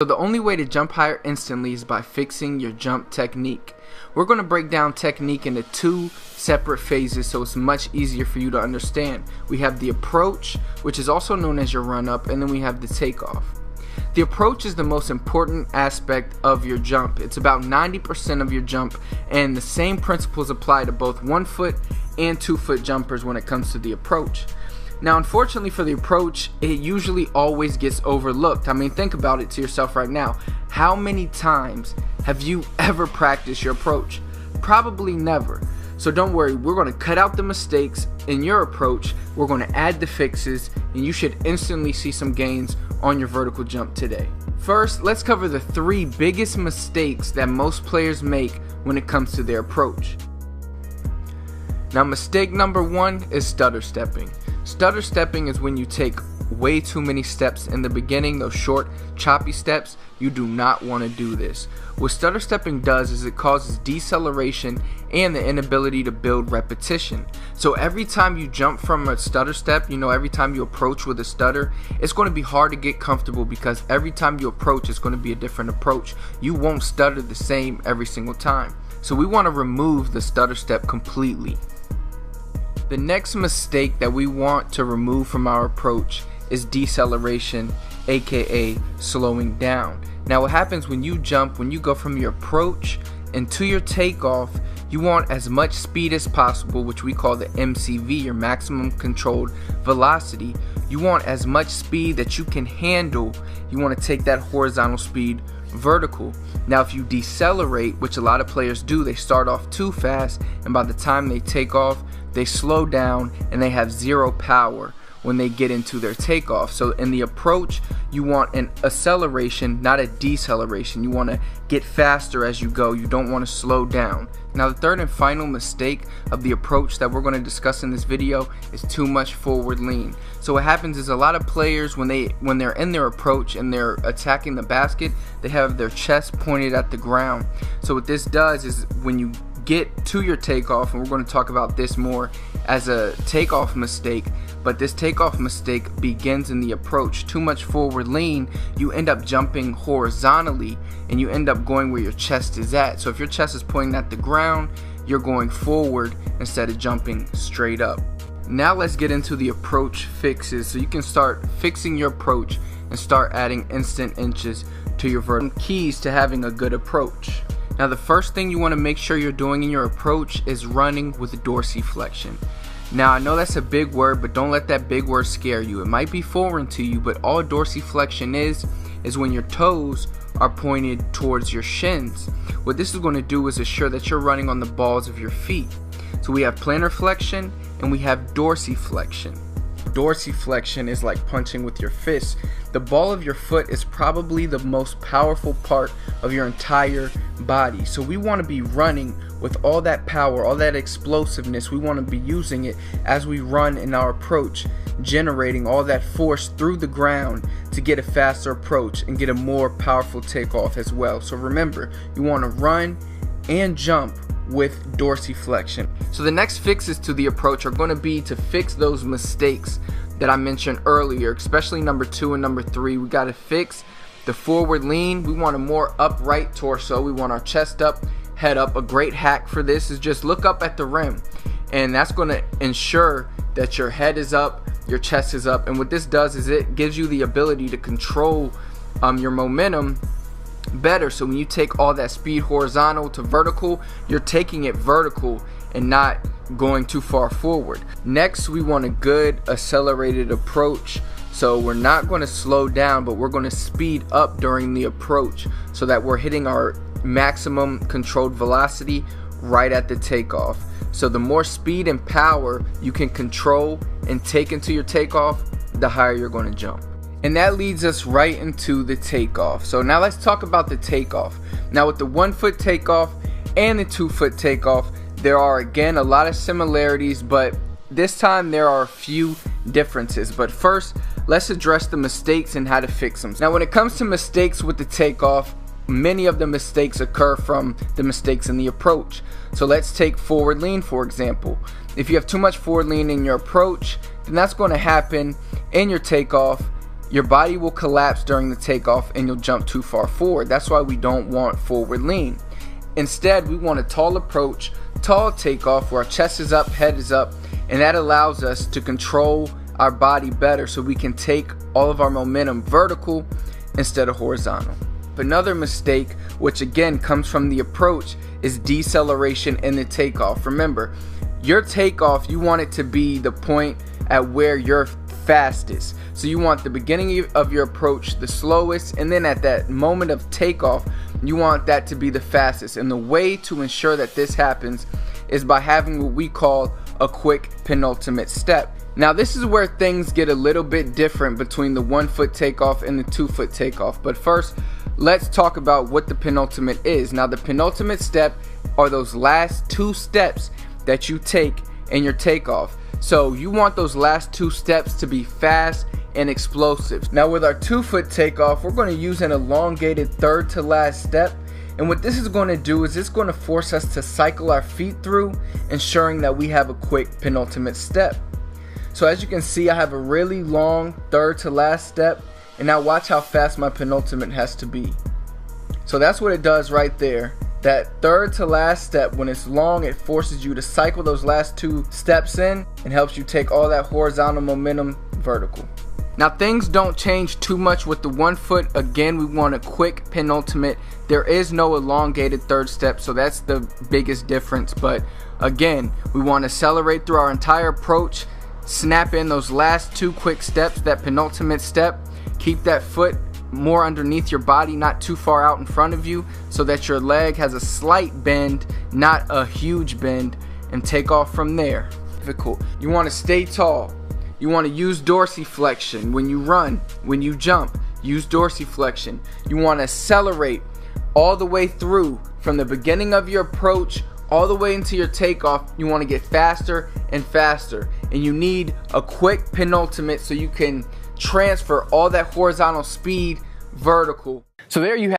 So the only way to jump higher instantly is by fixing your jump technique. We're going to break down technique into two separate phases so it's much easier for you to understand. We have the approach, which is also known as your run up, and then we have the takeoff. The approach is the most important aspect of your jump. It's about 90% of your jump, and the same principles apply to both 1 foot and 2 foot jumpers when it comes to the approach. Now, unfortunately for the approach, it usually always gets overlooked. I mean, think about it to yourself right now. How many times have you ever practiced your approach? Probably never. So don't worry, we're going to cut out the mistakes in your approach, we're going to add the fixes, and you should instantly see some gains on your vertical jump today. First, let's cover the 3 biggest mistakes that most players make when it comes to their approach. Now, mistake number 1 is stutter stepping. Stutter stepping is when you take way too many steps in the beginning, those short, choppy steps. You do not want to do this. What stutter stepping does is it causes deceleration and the inability to build repetition. So every time you jump from a stutter step, every time you approach with a stutter, it's going to be hard to get comfortable because every time you approach, it's going to be a different approach. You won't stutter the same every single time. So we want to remove the stutter step completely. The next mistake that we want to remove from our approach is deceleration, aka slowing down. Now, what happens when you jump, when you go from your approach into your takeoff, you want as much speed as possible, which we call the MCV, your maximum controlled velocity. You want as much speed that you can handle. You want to take that horizontal speed vertical. Now, if you decelerate, which a lot of players do, they start off too fast, and by the time they take off, they slow down and they have zero power when they get into their takeoff. So in the approach, you want an acceleration, not a deceleration. You want to get faster as you go. You don't want to slow down. Now, the third and final mistake of the approach that we're going to discuss in this video is too much forward lean. So what happens is a lot of players, when they're in their approach and they're attacking the basket, they have their chest pointed at the ground. So what this does is when you get to your takeoff, and we're going to talk about this more as a takeoff mistake, but this takeoff mistake begins in the approach. Too much forward lean, you end up jumping horizontally and you end up going where your chest is at. So if your chest is pointing at the ground, you're going forward instead of jumping straight up. Now let's get into the approach fixes so you can start fixing your approach and start adding instant inches to your vertical. Keys to having a good approach. Now, the first thing you want to make sure you're doing in your approach is running with dorsiflexion. Now, I know that's a big word, but don't let that big word scare you. It might be foreign to you, but all dorsiflexion is when your toes are pointed towards your shins. What this is going to do is assure that you're running on the balls of your feet. So we have plantar flexion and we have dorsiflexion. Dorsiflexion is like punching with your fist. The ball of your foot is probably the most powerful part of your entire body. So we want to be running with all that power, all that explosiveness. We want to be using it as we run in our approach, generating all that force through the ground to get a faster approach and get a more powerful takeoff as well. So remember, you want to run and jump with dorsiflexion. So the next fixes to the approach are going to be to fix those mistakes that I mentioned earlier, especially number 2 and number 3. We got to fix the forward lean. We want a more upright torso. We want our chest up, head up. A great hack for this is just look up at the rim, and that's going to ensure that your head is up, your chest is up. And what this does is it gives you the ability to control your momentum better. So when you take all that speed horizontal to vertical, you're taking it vertical and not going too far forward. Next, we want a good accelerated approach. So we're not going to slow down, but we're going to speed up during the approach so that we're hitting our maximum controlled velocity right at the takeoff. So the more speed and power you can control and take into your takeoff, the higher you're going to jump. And that leads us right into the takeoff. So now let's talk about the takeoff. Now with the 1 foot takeoff and the 2 foot takeoff, there are again a lot of similarities, but this time there are a few differences. But first, let's address the mistakes and how to fix them. Now when it comes to mistakes with the takeoff, many of the mistakes occur from the mistakes in the approach. So let's take forward lean, for example. If you have too much forward lean in your approach, then that's going to happen in your takeoff your body will collapse during the takeoff and you'll jump too far forward. That's why we don't want forward lean. Instead, we want a tall approach, tall takeoff where our chest is up, head is up, and that allows us to control our body better so we can take all of our momentum vertical instead of horizontal. Another mistake, which again comes from the approach, is deceleration in the takeoff. Remember, your takeoff, you want it to be the point at where you're fastest. So you want the beginning of your approach the slowest, and then at that moment of takeoff, you want that to be the fastest. And the way to ensure that this happens is by having what we call a quick penultimate step. Now this is where things get a little bit different between the 1 foot takeoff and the 2 foot takeoff. But first, let's talk about what the penultimate is. Now the penultimate step are those last 2 steps that you take in your takeoff. So you want those last 2 steps to be fast and explosive. Now with our 2 foot takeoff, we're going to use an elongated third to last step. And what this is going to do is it's going to force us to cycle our feet through, ensuring that we have a quick penultimate step. So as you can see, I have a really long third to last step, and now watch how fast my penultimate has to be. So that's what it does right there. That third to last step, when it's long, it forces you to cycle those last 2 steps in and helps you take all that horizontal momentum vertical. Now things don't change too much with the 1 foot. Again, we want a quick penultimate. There is no elongated third step, so that's the biggest difference. But again, we want to accelerate through our entire approach, snap in those last 2 quick steps, that penultimate step, keep that foot more underneath your body, not too far out in front of you, so that your leg has a slight bend, not a huge bend, and take off from there. Difficult. You want to stay tall. You want to use dorsiflexion when you run, when you jump, use dorsiflexion. You want to accelerate all the way through from the beginning of your approach all the way into your takeoff. You want to get faster and faster, and you need a quick penultimate so you can transfer all that horizontal speed vertical. So there you have